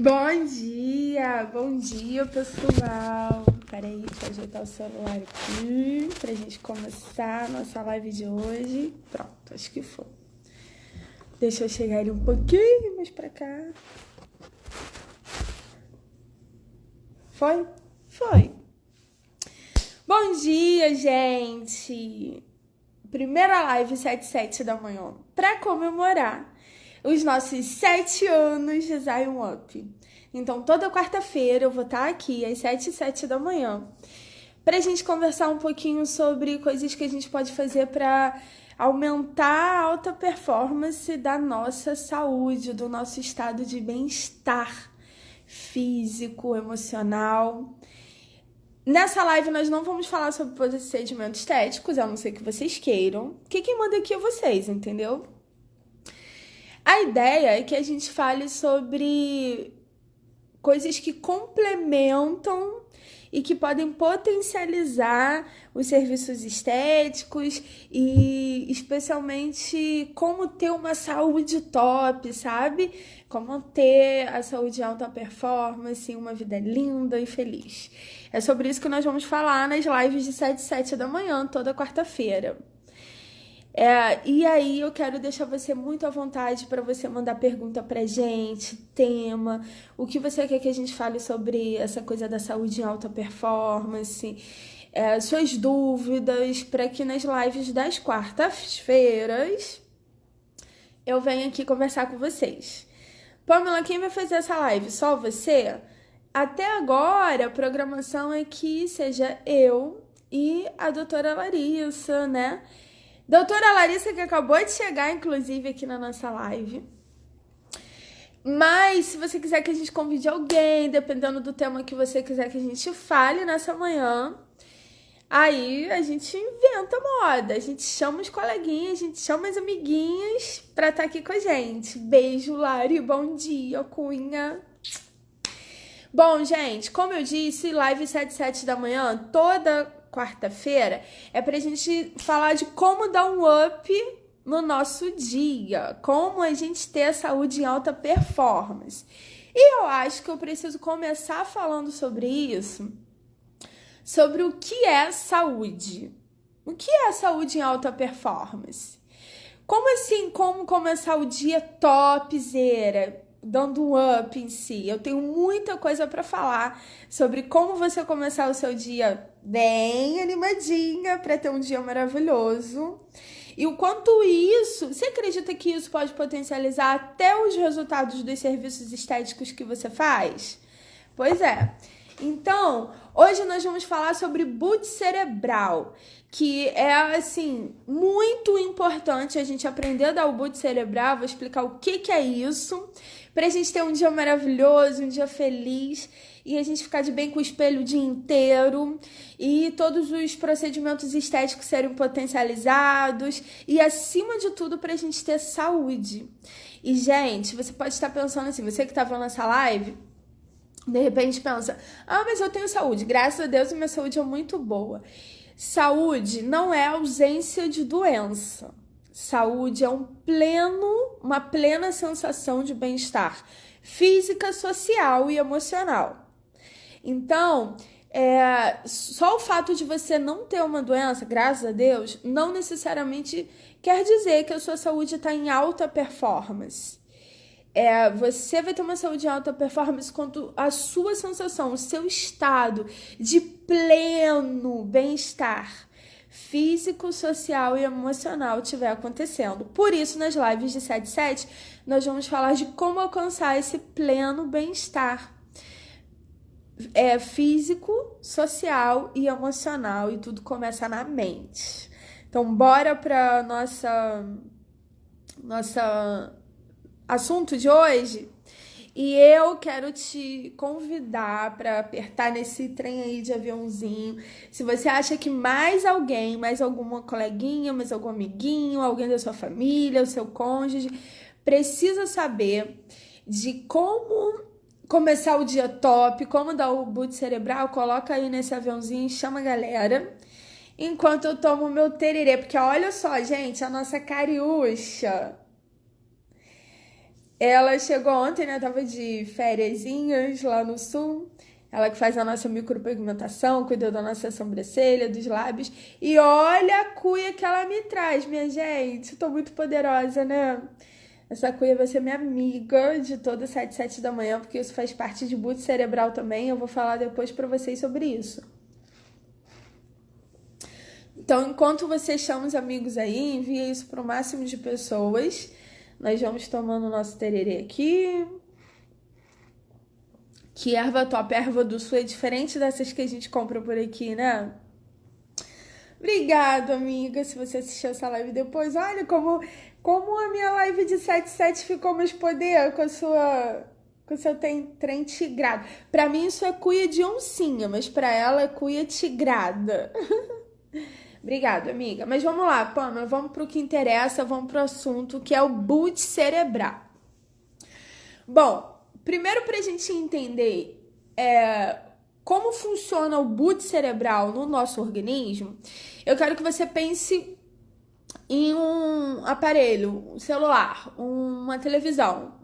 Bom dia pessoal. Peraí, deixa eu ajeitar o celular aqui pra gente começar a nossa live de hoje. Pronto, acho que foi. Deixa eu chegar ele um pouquinho mais pra cá. Foi? Foi. Bom dia, gente. Primeira live 7h07 da manhã pra comemorar os nossos 7 anos de Zion Up. Então, toda quarta-feira eu vou estar aqui às 7h07 da manhã pra gente conversar um pouquinho sobre coisas que a gente pode fazer pra aumentar a alta performance da nossa saúde, do nosso estado de bem-estar físico, emocional. Nessa live nós não vamos falar sobre procedimentos estéticos, a não ser que vocês queiram. Porque quem manda aqui é vocês, entendeu? A ideia é que a gente fale sobre coisas que complementam e que podem potencializar os serviços estéticos e especialmente como ter uma saúde top, sabe? Como ter a saúde de alta performance, uma vida linda e feliz. É sobre isso que nós vamos falar nas lives de 7h07 da manhã, toda quarta-feira. E aí eu quero deixar você muito à vontade para você mandar pergunta pra gente, tema, o que você quer que a gente fale sobre essa coisa da saúde em alta performance, suas dúvidas, para que nas lives das quartas-feiras eu venha aqui conversar com vocês. Pamela, quem vai fazer essa live? Só você? Até agora a programação é que seja eu e a doutora Larissa, né? Doutora Larissa, que acabou de chegar, inclusive, aqui na nossa live. Mas, se você quiser que a gente convide alguém, dependendo do tema que você quiser que a gente fale nessa manhã, aí a gente inventa moda. A gente chama os coleguinhas, a gente chama as amiguinhas pra estar aqui com a gente. Beijo, Lari. Bom dia, Cunha. Bom, gente, como eu disse, live 7h07 da manhã, toda quarta-feira, é pra gente falar de como dar um up no nosso dia, como a gente ter a saúde em alta performance. E eu acho que eu preciso começar falando sobre isso, sobre o que é saúde. O que é saúde em alta performance? Como assim, como começar o dia topzera, dando um up em si? Eu tenho muita coisa para falar sobre como você começar o seu dia bem animadinha para ter um dia maravilhoso. E o quanto isso, você acredita que isso pode potencializar até os resultados dos serviços estéticos que você faz? Pois é. Então, hoje nós vamos falar sobre boot cerebral, que é, assim, muito importante a gente aprender a dar o boot cerebral. Vou explicar o que é isso, pra gente ter um dia maravilhoso, um dia feliz, e a gente ficar de bem com o espelho o dia inteiro, e todos os procedimentos estéticos serem potencializados, e acima de tudo, pra gente ter saúde. E, gente, você pode estar pensando assim, você que tá vendo essa live, de repente pensa, mas eu tenho saúde, graças a Deus minha saúde é muito boa. Saúde não é ausência de doença. Saúde é uma plena sensação de bem-estar física, social e emocional. Então, só o fato de você não ter uma doença, graças a Deus, não necessariamente quer dizer que a sua saúde está em alta performance. Você vai ter uma saúde de alta performance quando a sua sensação, o seu estado de pleno bem-estar físico, social e emocional estiver acontecendo. Por isso, nas lives de 7h07, nós vamos falar de como alcançar esse pleno bem-estar físico, social e emocional, e tudo começa na mente. Então, bora para nossa assunto de hoje, e eu quero te convidar para apertar nesse trem aí de aviãozinho. Se você acha que mais alguém, mais alguma coleguinha, mais algum amiguinho, alguém da sua família, o seu cônjuge, precisa saber de como começar o dia top, como dar o boot cerebral, coloca aí nesse aviãozinho e chama a galera. Enquanto eu tomo meu tererê, porque olha só, gente, a nossa Cariúcha Ela chegou ontem, né? Tava de fériasinhas lá no sul. Ela que faz a nossa micropigmentação, cuida da nossa sobrancelha, dos lábios. E olha a cuia que ela me traz, minha gente. Tô muito poderosa, né? Essa cuia vai ser minha amiga de toda 7 da manhã, porque isso faz parte de boot cerebral também. Eu vou falar depois pra vocês sobre isso. Então, enquanto você chama os amigos aí, envia isso pro máximo de pessoas. Nós vamos tomando o nosso tererê aqui. Que erva top, a erva do sul é diferente dessas que a gente compra por aqui, né? Obrigada, amiga, se você assistiu essa live depois. Olha como a minha live de 7/7 ficou mais poder com o seu trem tigrado. Pra mim isso é cuia de oncinha, mas pra ela é cuia tigrada. Obrigada, amiga. Mas vamos lá, Pamela, vamos pro que interessa, vamos pro assunto, que é o boot cerebral. Bom, primeiro pra gente entender como funciona o boot cerebral no nosso organismo, eu quero que você pense em um aparelho, um celular, uma televisão,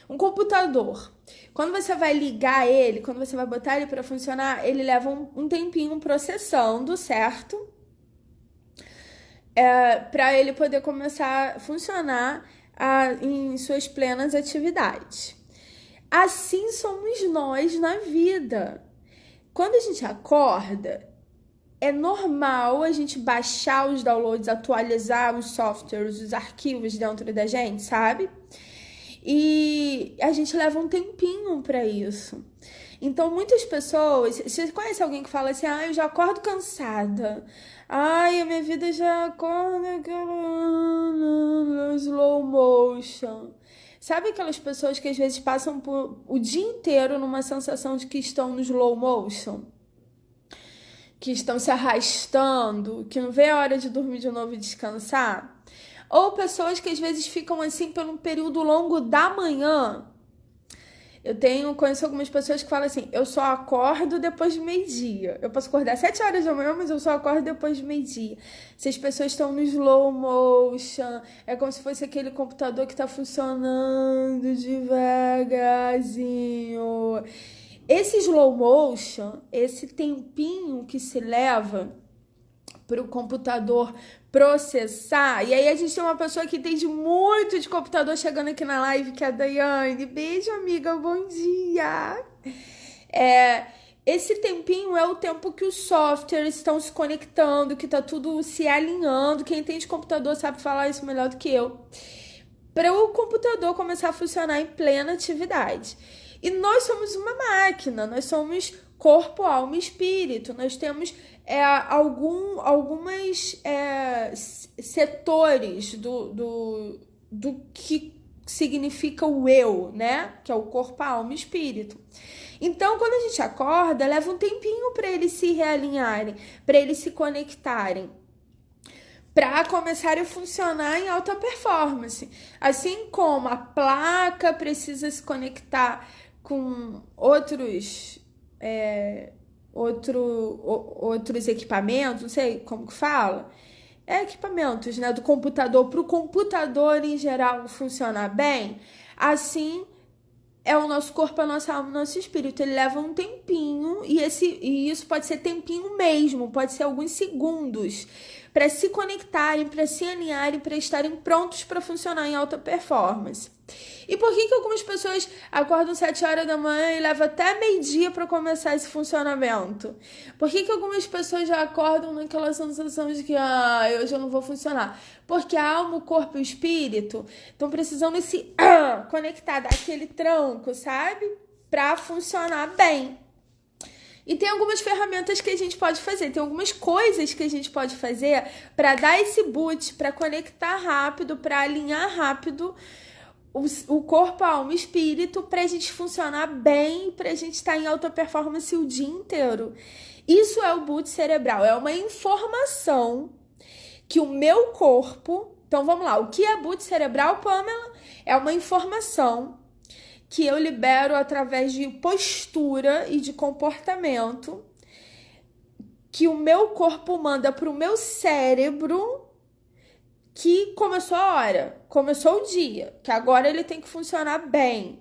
um computador. Quando você vai ligar ele, quando você vai botar ele para funcionar, ele leva um tempinho processando, certo? Para ele poder começar a funcionar em suas plenas atividades. Assim somos nós na vida. Quando a gente acorda, é normal a gente baixar os downloads, atualizar os softwares, os arquivos dentro da gente, sabe? E a gente leva um tempinho para isso. Então, muitas pessoas... Você conhece alguém que fala assim, eu já acordo cansada. A minha vida já acorda no slow motion. Sabe aquelas pessoas que às vezes passam o dia inteiro numa sensação de que estão no slow motion? Que estão se arrastando, que não vê a hora de dormir de novo e descansar? Ou pessoas que às vezes ficam assim por um período longo da manhã. Conheço algumas pessoas que falam assim, eu só acordo depois de meio-dia. Eu posso acordar 7 horas da manhã, mas eu só acordo depois de meio-dia. Se as pessoas estão no slow motion, é como se fosse aquele computador que está funcionando devagarzinho. Esse slow motion, esse tempinho que se leva para o computador processar, e aí a gente tem uma pessoa que entende muito de computador chegando aqui na live, que é a Daiane. Beijo, amiga, bom dia! Esse tempinho é o tempo que os softwares estão se conectando, que tá tudo se alinhando. Quem entende computador sabe falar isso melhor do que eu. Para o computador começar a funcionar em plena atividade. E nós somos uma máquina, nós somos corpo, alma e espírito. Nós temos algumas setores do que significa o eu, né? Que é o corpo, alma e espírito. Então, quando a gente acorda, leva um tempinho para eles se realinharem, para eles se conectarem, para começarem a funcionar em alta performance. Assim como a placa precisa se conectar com outros equipamentos, não sei como que fala, equipamentos, né, do computador, para o computador em geral funcionar bem, assim é o nosso corpo, a nossa alma, o nosso espírito. Ele leva um tempinho, e isso pode ser tempinho mesmo, pode ser alguns segundos, para se conectarem, para se alinharem, para estarem prontos para funcionar em alta performance. E por que algumas pessoas acordam 7 horas da manhã e levam até meio-dia para começar esse funcionamento? Por que algumas pessoas já acordam naquela sensação de que hoje eu não vou funcionar? Porque a alma, o corpo e o espírito estão precisando se conectar, dar aquele tranco, sabe? Para funcionar bem. E tem algumas ferramentas que a gente pode fazer, tem algumas coisas que a gente pode fazer para dar esse boot, para conectar rápido, para alinhar rápido o corpo, a alma e o espírito, para a gente funcionar bem, para a gente estar em alta performance o dia inteiro. Isso é o boot cerebral, é uma informação que o meu corpo... Então vamos lá, o que é boot cerebral, Pamela? É uma informação que eu libero através de postura e de comportamento, que o meu corpo manda para o meu cérebro, que começou a hora, começou o dia, que agora ele tem que funcionar bem.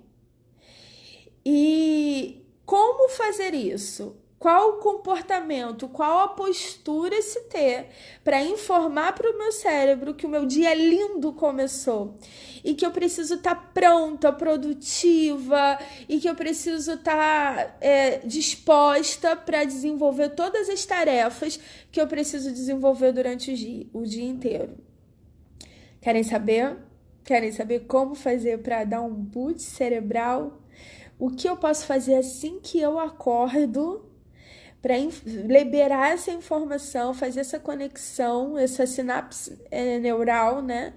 E como fazer isso? Qual o comportamento, qual a postura se ter para informar para o meu cérebro que o meu dia lindo começou e que eu preciso estar pronta, produtiva e que eu preciso estar disposta para desenvolver todas as tarefas que eu preciso desenvolver durante o dia inteiro. Querem saber? Querem saber como fazer para dar um boot cerebral? O que eu posso fazer assim que eu acordo para liberar essa informação, fazer essa conexão, essa sinapse neural, né?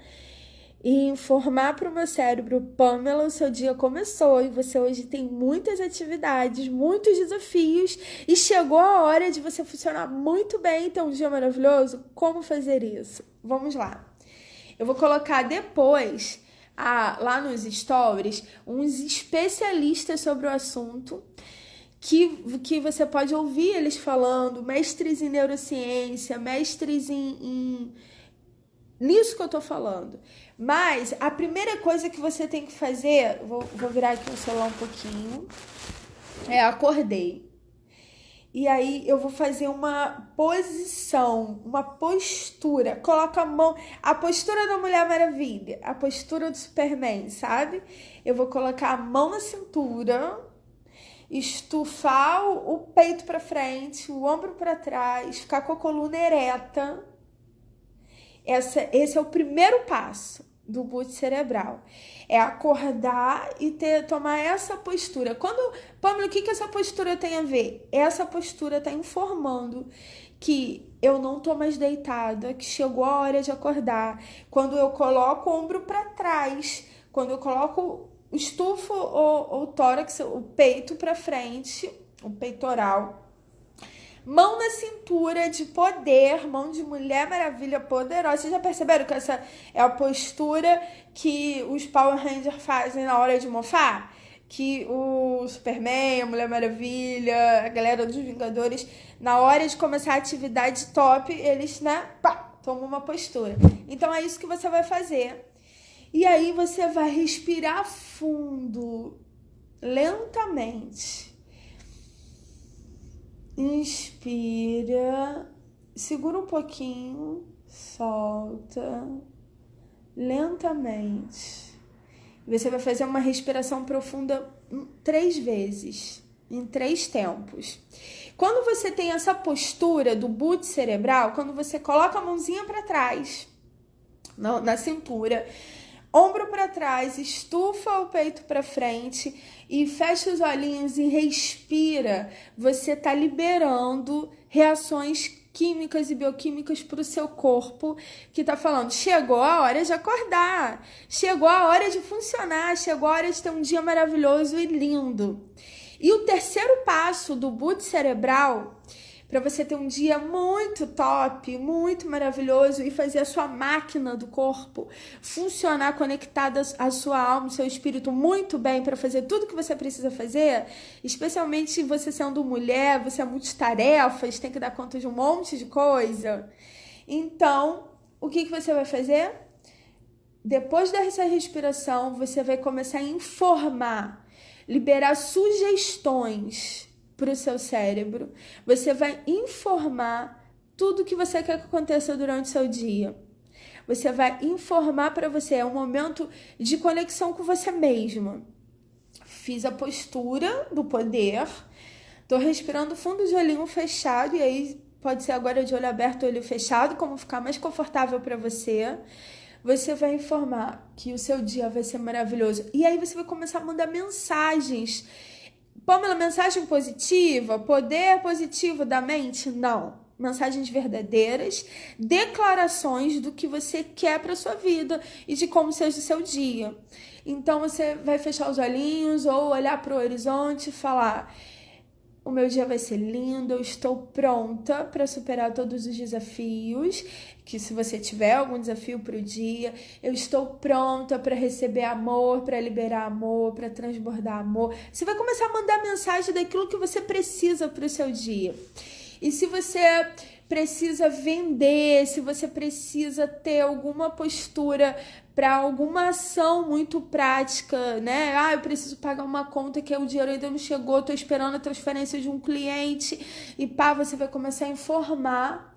E informar para o meu cérebro: Pamela, o seu dia começou e você hoje tem muitas atividades, muitos desafios e chegou a hora de você funcionar muito bem, ter um dia maravilhoso. Como fazer isso? Vamos lá. Eu vou colocar depois, lá nos stories, uns especialistas sobre o assunto, que você pode ouvir eles falando, mestres em neurociência, mestres nisso que eu tô falando. Mas a primeira coisa que você tem que fazer, vou virar aqui o celular um pouquinho, acordei. E aí eu vou fazer uma posição, uma postura. Coloca a mão, a postura da Mulher Maravilha, a postura do Superman, sabe? Eu vou colocar a mão na cintura, estufar o peito para frente, o ombro para trás, ficar com a coluna ereta. Esse é o primeiro passo do boot cerebral. É acordar e tomar essa postura. Pamela, o que essa postura tem a ver? Essa postura está informando que eu não tô mais deitada, que chegou a hora de acordar. Quando eu coloco o ombro para trás, quando eu coloco estufo o tórax, o peito para frente, o peitoral. Mão na cintura de poder, mão de Mulher Maravilha poderosa. Vocês já perceberam que essa é a postura que os Power Rangers fazem na hora de mofar? Que o Superman, a Mulher Maravilha, a galera dos Vingadores, na hora de começar a atividade top, eles, tomam uma postura. Então é isso que você vai fazer. E aí você vai respirar fundo, lentamente. Inspira, segura um pouquinho, solta, lentamente. Você vai fazer uma respiração profunda 3 vezes, em 3 tempos. Quando você tem essa postura do boot cerebral, quando você coloca a mãozinha para trás, na cintura, ombro para trás, estufa o peito para frente e fecha os olhinhos e respira, você está liberando reações químicas e bioquímicas para o seu corpo, que está falando: chegou a hora de acordar, chegou a hora de funcionar, chegou a hora de ter um dia maravilhoso e lindo. E o terceiro passo do boot cerebral, para você ter um dia muito top, muito maravilhoso e fazer a sua máquina do corpo funcionar conectada à sua alma, ao seu espírito muito bem para fazer tudo que você precisa fazer, especialmente você sendo mulher, você é multitarefas, tem que dar conta de um monte de coisa. Então, o que você vai fazer? Depois dessa respiração, você vai começar a informar, liberar sugestões para o seu cérebro. Você vai informar tudo que você quer que aconteça durante o seu dia. Você vai informar para você, é um momento de conexão com você mesma. Fiz a postura do poder, tô respirando fundo de olhinho fechado, e aí pode ser agora de olho aberto, olho fechado, como ficar mais confortável para você. Você vai informar que o seu dia vai ser maravilhoso. E aí você vai começar a mandar mensagens. Pamela, mensagem positiva? Poder positivo da mente? Não. Mensagens verdadeiras, declarações do que você quer para sua vida e de como seja o seu dia. Então você vai fechar os olhinhos ou olhar para o horizonte e falar: o meu dia vai ser lindo, eu estou pronta para superar todos os desafios, que se você tiver algum desafio para o dia, eu estou pronta para receber amor, para liberar amor, para transbordar amor. Você vai começar a mandar mensagem daquilo que você precisa para o seu dia. E se você precisa vender, se você precisa ter alguma postura para alguma ação muito prática, né? Eu preciso pagar uma conta que o dinheiro ainda não chegou, estou esperando a transferência de um cliente e você vai começar a informar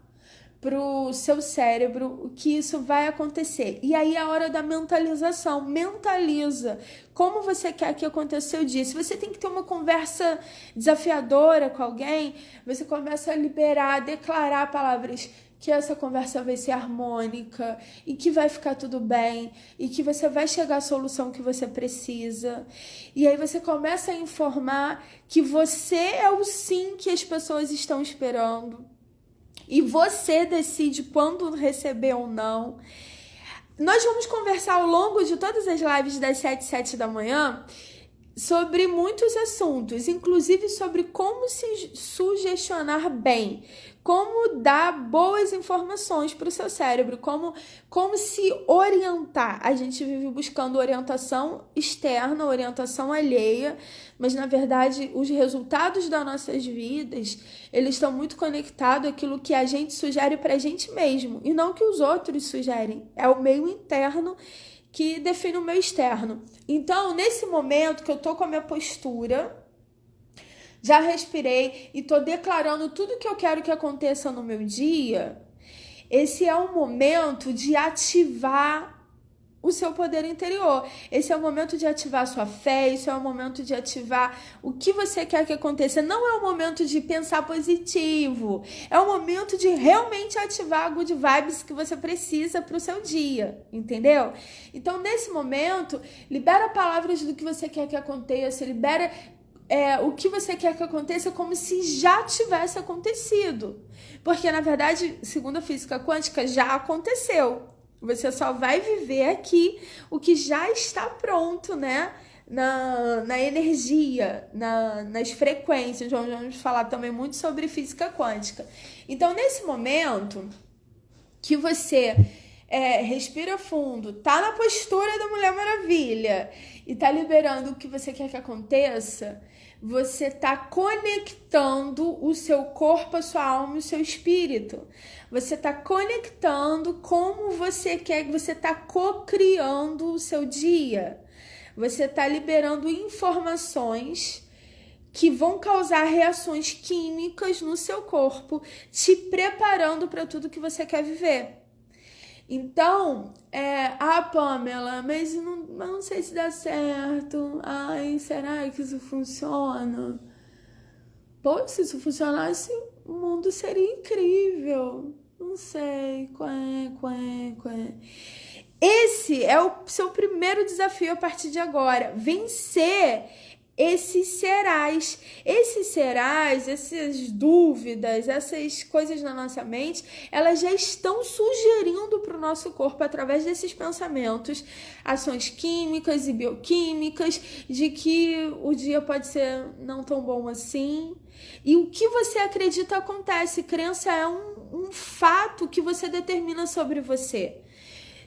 pro seu cérebro que isso vai acontecer. E aí é a hora da mentalização. Mentaliza como você quer que aconteça o seu dia. Se você tem que ter uma conversa desafiadora com alguém, você começa a liberar, a declarar palavras que essa conversa vai ser harmônica e que vai ficar tudo bem e que você vai chegar à solução que você precisa. E aí você começa a informar que você é o sim que as pessoas estão esperando. E você decide quando receber ou não. Nós vamos conversar ao longo de todas as lives das 7 da manhã sobre muitos assuntos, inclusive sobre como se sugestionar bem, como dar boas informações para o seu cérebro, como se orientar. A gente vive buscando orientação externa, orientação alheia, mas na verdade os resultados das nossas vidas, eles estão muito conectados àquilo que a gente sugere para a gente mesmo, e não que os outros sugerem. É o meio interno que define o meu externo. Então, nesse momento que eu tô com a minha postura, já respirei e tô declarando tudo que eu quero que aconteça no meu dia, esse é o momento de ativar o seu poder interior. Esse é o momento de ativar a sua fé, esse é o momento de ativar o que você quer que aconteça. Não é o momento de pensar positivo, é o momento de realmente ativar a good vibes que você precisa para o seu dia, entendeu? Então, nesse momento, libera palavras do que você quer que aconteça, libera o que você quer que aconteça como se já tivesse acontecido. Porque, na verdade, segundo a física quântica, já aconteceu. Você só vai viver aqui o que já está pronto, né? Na energia, nas frequências. Vamos falar também muito sobre física quântica. Então, nesse momento que você respira fundo, tá na postura da Mulher Maravilha e tá liberando o que você quer que aconteça, você tá conectando o seu corpo, a sua alma e o seu espírito. Você tá conectando como você quer, você tá co-criando o seu dia. Você tá liberando informações que vão causar reações químicas no seu corpo, te preparando para tudo que você quer viver. Então, Pamela, mas não sei se dá certo. Ai, será que isso funciona? Pô, se isso funcionasse, o mundo seria incrível. Não sei. Esse é o seu primeiro desafio a partir de agora. Vencer esses serais, essas dúvidas, essas coisas na nossa mente, elas já estão sugerindo para o nosso corpo, através desses pensamentos, ações químicas e bioquímicas, de que o dia pode ser não tão bom assim. E o que você acredita acontece. Crença é um fato que você determina sobre você.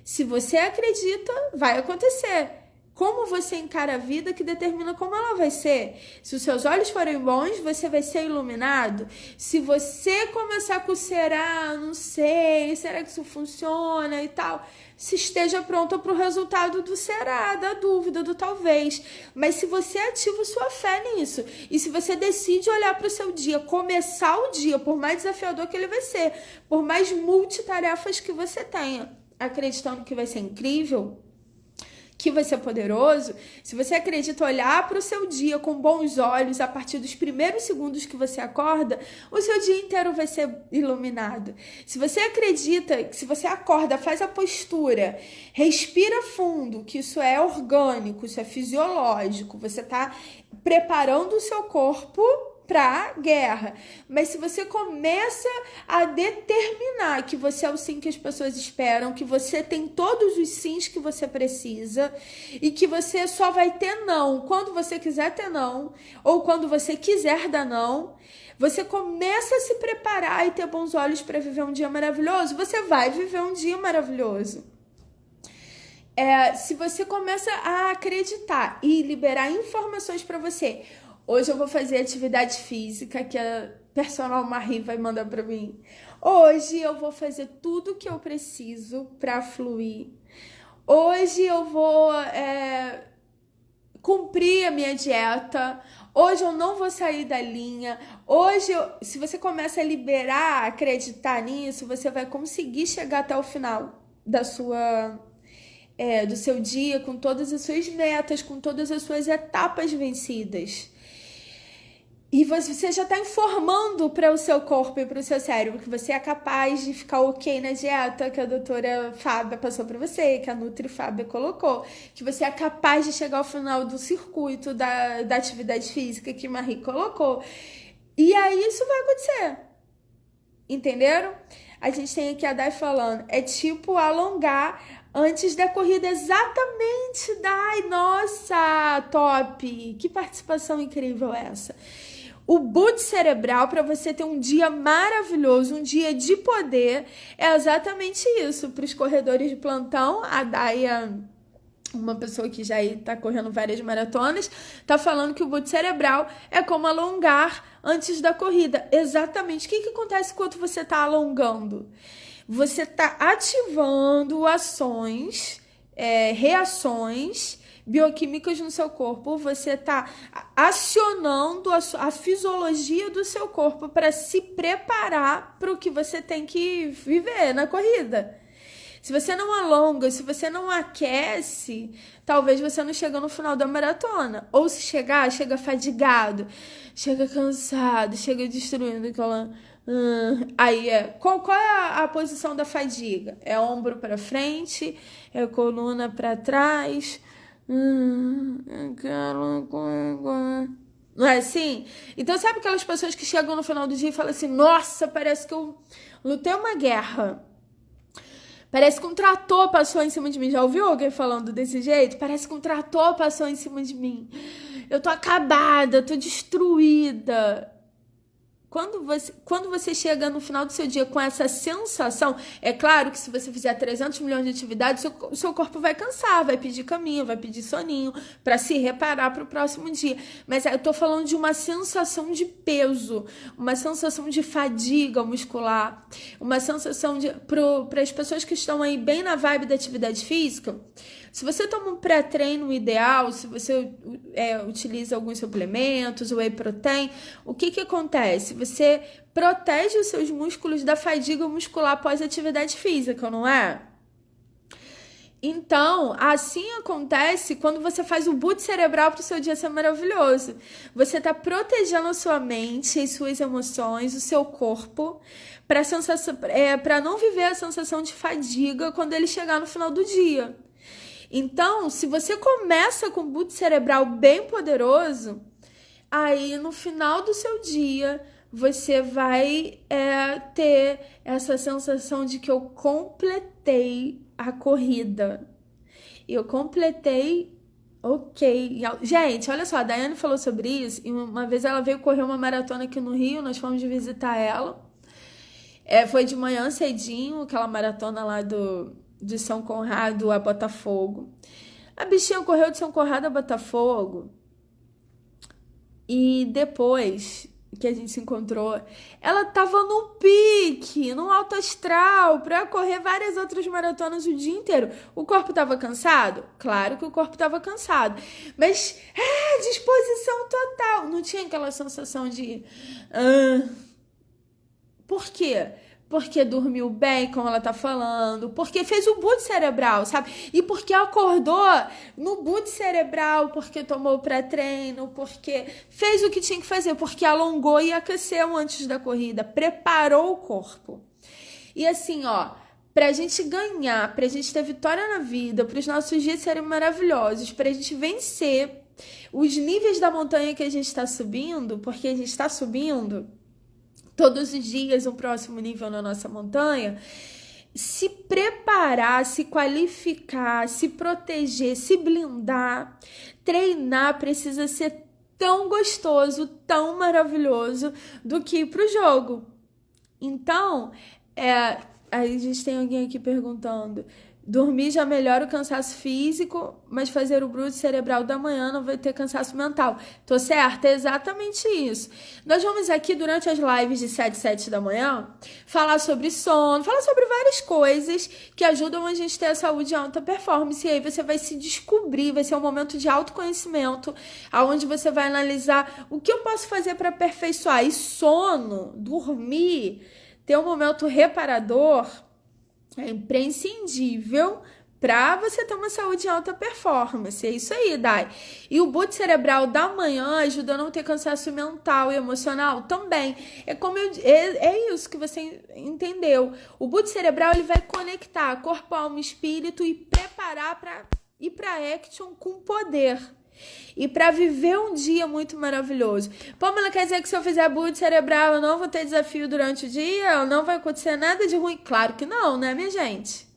Se você acredita, vai acontecer. Como você encara a vida que determina como ela vai ser. Se os seus olhos forem bons, você vai ser iluminado. Se você começar com será, não sei, será que isso funciona e tal, se esteja pronta para o resultado do será, da dúvida, do talvez. Mas se você ativa sua fé nisso, e se você decide olhar para o seu dia, começar o dia, por mais desafiador que ele vai ser, por mais multitarefas que você tenha, acreditando que vai ser incrível, que vai ser poderoso, se você acredita olhar para o seu dia com bons olhos a partir dos primeiros segundos que você acorda, o seu dia inteiro vai ser iluminado. Se você acredita que se você acorda, faz a postura, respira fundo, que isso é orgânico, isso é fisiológico, você está preparando o seu corpo para guerra. Mas se você começa a determinar que você é o sim que as pessoas esperam, que você tem todos os sims que você precisa e que você só vai ter não quando você quiser ter não, ou quando você quiser dar não, você começa a se preparar e ter bons olhos para viver um dia maravilhoso, você vai viver um dia maravilhoso. Se você começa a acreditar e liberar informações para você. Hoje eu vou fazer atividade física que a personal Marie vai mandar pra mim. Hoje eu vou fazer tudo que eu preciso para fluir. Hoje eu vou cumprir a minha dieta. Hoje eu não vou sair da linha. Se você começa a liberar, acreditar nisso, você vai conseguir chegar até o final do seu dia, com todas as suas metas, com todas as suas etapas vencidas. E você já está informando para o seu corpo e para o seu cérebro que você é capaz de ficar ok na dieta que a doutora Fábia passou para você, que a Nutri Fábia colocou, que você é capaz de chegar ao final do circuito da atividade física que Marie colocou. E aí isso vai acontecer. Entenderam? A gente tem aqui a Dai falando, é tipo alongar antes da corrida, exatamente, Dai, nossa, top, que participação incrível essa. O boot cerebral, para você ter um dia maravilhoso, um dia de poder, é exatamente isso. Para os corredores de plantão, a Daya, uma pessoa que já está correndo várias maratonas, está falando que o boot cerebral é como alongar antes da corrida. Exatamente. O que acontece quando você está alongando? Você está ativando reações bioquímicas no seu corpo, você está acionando a fisiologia do seu corpo para se preparar para o que você tem que viver na corrida. Se você não alonga, se você não aquece, talvez você não chegue no final da maratona. Ou se chegar, chega fadigado, chega cansado, chega destruindo aquela... Aí qual é a posição da fadiga? É ombro para frente, é coluna para trás... Não é assim? Então sabe aquelas pessoas que chegam no final do dia e falam assim, nossa, parece que eu lutei uma guerra, parece que um trator passou em cima de mim. Já ouviu alguém falando desse jeito? Parece que um trator passou em cima de mim, eu tô acabada, eu tô destruída. Quando você chega no final do seu dia com essa sensação, é claro que se você fizer 300 milhões de atividades, o seu corpo vai cansar, vai pedir caminho, vai pedir soninho para se reparar para o próximo dia. Mas eu tô falando de uma sensação de peso, uma sensação de fadiga muscular, uma sensação para as pessoas que estão aí bem na vibe da atividade física. Se você toma um pré-treino ideal, se você utiliza alguns suplementos, whey protein, o que acontece? Você protege os seus músculos da fadiga muscular após atividade física, não é? Então, assim acontece quando você faz o boot cerebral para o seu dia ser maravilhoso. Você está protegendo a sua mente, as suas emoções, o seu corpo, para não viver a sensação de fadiga quando ele chegar no final do dia. Então, se você começa com o boot cerebral bem poderoso, aí no final do seu dia você vai ter essa sensação de que eu completei a corrida. Eu completei, ok. Gente, olha só, a Daiane falou sobre isso e uma vez ela veio correr uma maratona aqui no Rio, nós fomos visitar ela. Foi de manhã cedinho, aquela maratona lá de São Conrado a Botafogo. A bichinha correu de São Conrado a Botafogo e depois que a gente se encontrou, ela tava no pique, no alto astral, pra correr várias outras maratonas o dia inteiro. O corpo tava cansado? Claro que o corpo tava cansado, mas disposição total. Não tinha aquela sensação de... Por quê? Porque dormiu bem, como ela tá falando, porque fez o boot cerebral, sabe? E porque acordou no boot cerebral, porque tomou o pré-treino, porque fez o que tinha que fazer, porque alongou e aqueceu antes da corrida, preparou o corpo. E assim, pra gente ganhar, pra gente ter vitória na vida, pros nossos dias serem maravilhosos, pra gente vencer os níveis da montanha que a gente tá subindo, porque a gente tá subindo todos os dias um próximo nível na nossa montanha, se preparar, se qualificar, se proteger, se blindar, treinar precisa ser tão gostoso, tão maravilhoso do que ir pro jogo. Então, aí a gente tem alguém aqui perguntando, Dormir já melhora o cansaço físico, mas fazer o bruto cerebral da manhã não vai ter cansaço mental. Tô certa? É exatamente isso. Nós vamos aqui, durante as lives de 7 da manhã, falar sobre sono, falar sobre várias coisas que ajudam a gente a ter a saúde de alta performance. E aí você vai se descobrir, vai ser um momento de autoconhecimento, onde você vai analisar o que eu posso fazer para aperfeiçoar. E sono, dormir, ter um momento reparador, é imprescindível para você ter uma saúde de alta performance. É isso aí, Dai. E o boot cerebral da manhã ajuda a não ter cansaço mental e emocional também. É isso que você entendeu. O boot cerebral ele vai conectar corpo, alma e espírito e preparar para ir para action com poder. E para viver um dia muito maravilhoso. Pamela, quer dizer que se eu fizer boot cerebral eu não vou ter desafio durante o dia? Não vai acontecer nada de ruim? Claro que não, né, minha gente?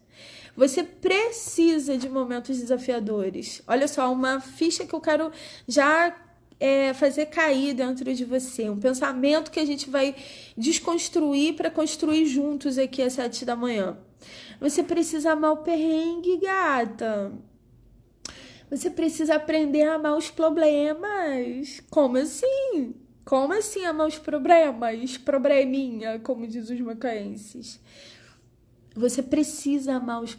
Você precisa de momentos desafiadores. Olha só, uma ficha que eu quero já fazer cair dentro de você. Um pensamento que a gente vai desconstruir para construir juntos aqui às 7 da manhã. Você precisa amar o perrengue, gata. Você precisa aprender a amar os problemas. Como assim? Como assim amar os problemas? Probleminha, como diz os macaenses. Você precisa amar os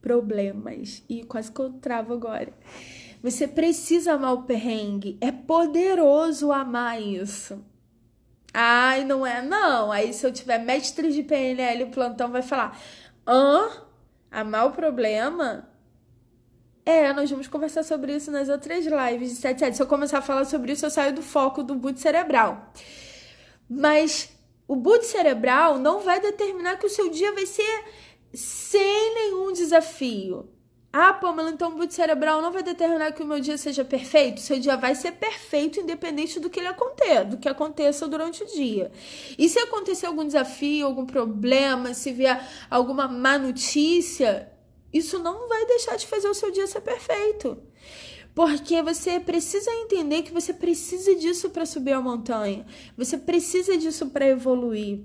problemas. E quase que eu travo agora. Você precisa amar o perrengue. É poderoso amar isso. Ai, não é não. Aí se eu tiver mestre de PNL, o plantão vai falar: amar o problema? Nós vamos conversar sobre isso nas outras lives de 7. Se eu começar a falar sobre isso, eu saio do foco do boot cerebral. Mas o boot cerebral não vai determinar que o seu dia vai ser sem nenhum desafio. Pamela, então o boot cerebral não vai determinar que o meu dia seja perfeito? Seu dia vai ser perfeito independente do que aconteça durante o dia. E se acontecer algum desafio, algum problema, se vier alguma má notícia, isso não vai deixar de fazer o seu dia ser perfeito. Porque você precisa entender que você precisa disso para subir a montanha. Você precisa disso para evoluir.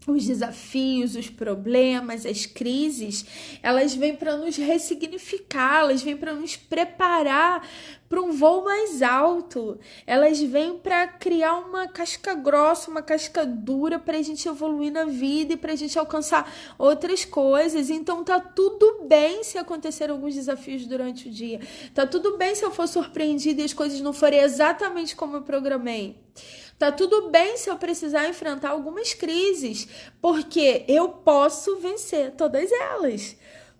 Os desafios, os problemas, as crises, elas vêm para nos ressignificar, elas vêm para nos preparar para um voo mais alto. Elas vêm para criar uma casca grossa, uma casca dura para a gente evoluir na vida e para a gente alcançar outras coisas. Então tá tudo bem se acontecer alguns desafios durante o dia. Tá tudo bem se eu for surpreendida e as coisas não forem exatamente como eu programei. Tá tudo bem se eu precisar enfrentar algumas crises, porque eu posso vencer todas elas.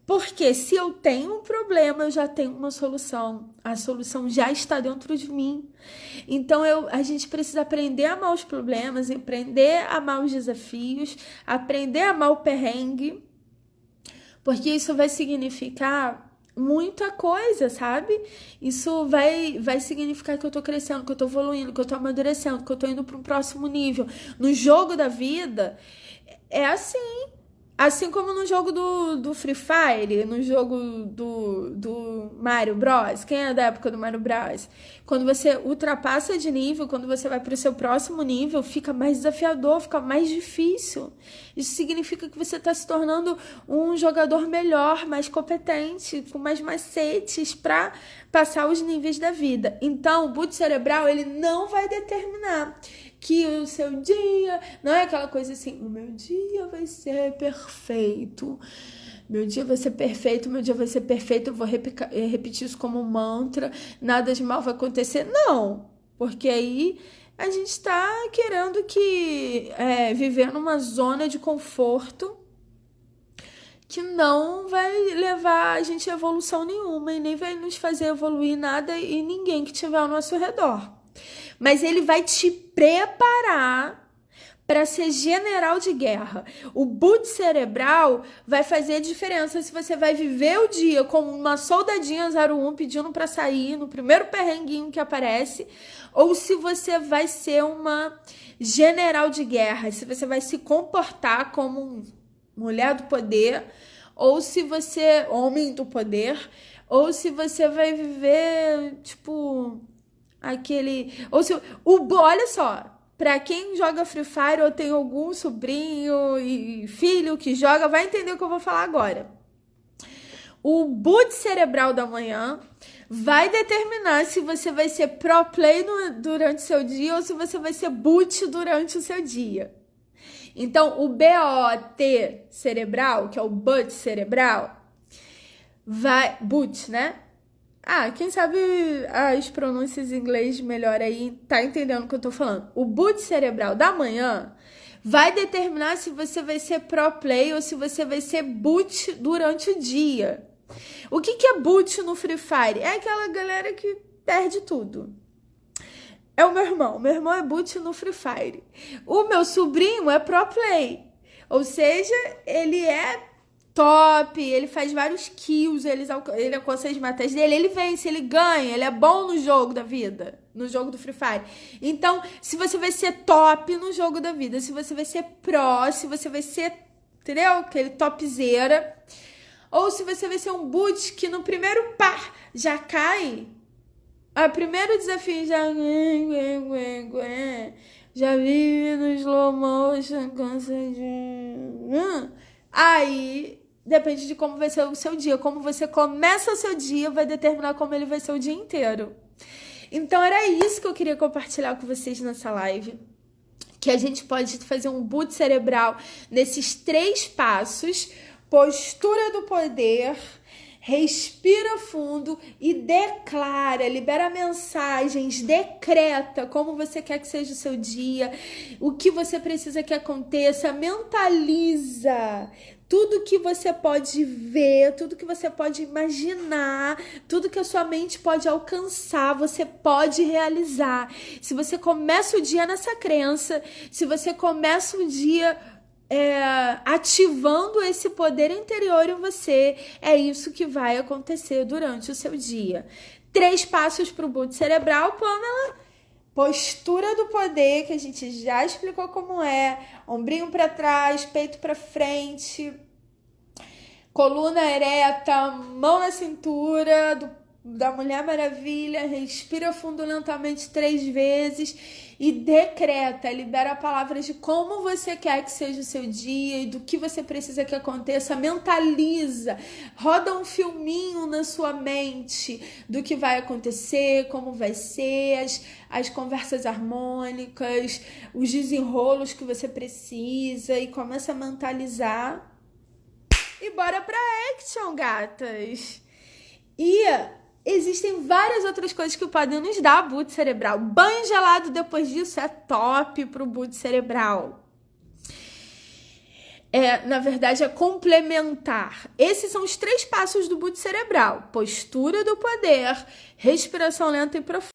Porque se eu tenho um problema, eu já tenho uma solução. A solução já está dentro de mim. Então, a gente precisa aprender a amar os problemas, aprender a amar os desafios, aprender a amar o perrengue, porque isso vai significar muita coisa, sabe? Isso vai significar que eu tô crescendo, que eu tô evoluindo, que eu tô amadurecendo, que eu tô indo para um próximo nível. No jogo da vida, é assim. Assim como no jogo do Free Fire, no jogo do Mario Bros. Quem é da época do Mario Bros? Quando você ultrapassa de nível, quando você vai para o seu próximo nível, fica mais desafiador, fica mais difícil. Isso significa que você está se tornando um jogador melhor, mais competente, com mais macetes para passar os níveis da vida. Então, o boot cerebral, ele não vai determinar que o seu dia, não é aquela coisa assim, o meu dia vai ser perfeito, meu dia vai ser perfeito, meu dia vai ser perfeito, eu vou repetir isso como um mantra, nada de mal vai acontecer. Não, porque aí a gente está querendo viver numa zona de conforto que não vai levar a gente a evolução nenhuma e nem vai nos fazer evoluir nada e ninguém que estiver ao nosso redor. Mas ele vai te preparar para ser general de guerra. O boot cerebral vai fazer a diferença se você vai viver o dia como uma soldadinha 01 pedindo para sair no primeiro perrenguinho que aparece, ou se você vai ser uma general de guerra, se você vai se comportar como mulher do poder, ou se você homem do poder, ou se você vai viver olha só, pra quem joga Free Fire ou tem algum sobrinho e filho que joga, vai entender o que eu vou falar agora. O boot cerebral da manhã vai determinar se você vai ser pro play durante o seu dia ou se você vai ser boot durante o seu dia. Então, o BOT cerebral, que é o boot cerebral, boot, né? Quem sabe as pronúncias em inglês melhor aí, tá entendendo o que eu tô falando. O boot cerebral da manhã vai determinar se você vai ser pro play ou se você vai ser boot durante o dia. O que é boot no Free Fire? É aquela galera que perde tudo. É o meu irmão é boot no Free Fire. O meu sobrinho é pro play, ou seja, ele é top, ele faz vários kills, ele alcança as metas dele, ele vence, ele ganha, ele é bom no jogo da vida, no jogo do Free Fire. Então, se você vai ser top no jogo da vida, se você vai ser pro, se você vai ser, entendeu? Aquele topzera, ou se você vai ser um boot que no primeiro par já cai, o primeiro desafio já vive no slow motion, cansadinho. Aí, depende de como vai ser o seu dia. Como você começa o seu dia vai determinar como ele vai ser o dia inteiro. Então, era isso que eu queria compartilhar com vocês nessa live. Que a gente pode fazer um boot cerebral nesses 3 passos. Postura do poder, respira fundo e declara, libera mensagens, decreta como você quer que seja o seu dia, o que você precisa que aconteça, mentaliza tudo que você pode ver, tudo que você pode imaginar, tudo que a sua mente pode alcançar, você pode realizar. Se você começa o dia nessa crença, se você começa o dia ativando esse poder interior em você, é isso que vai acontecer durante o seu dia. 3 passos para o boot cerebral, Pamela. Postura do poder, que a gente já explicou como é. Ombrinho para trás, peito para frente, coluna ereta, mão na cintura da Mulher Maravilha. Respira fundo lentamente 3 vezes e decreta, libera palavras de como você quer que seja o seu dia e do que você precisa que aconteça. Mentaliza, roda um filminho na sua mente do que vai acontecer, como vai ser, as conversas harmônicas, os desenrolos que você precisa, e começa a mentalizar. E bora pra action, gatas! E existem várias outras coisas que podem nos dar boot cerebral. Banho gelado depois disso é top pro boot cerebral. Na verdade, é complementar. Esses são os 3 passos do boot cerebral. Postura do poder, respiração lenta e profunda.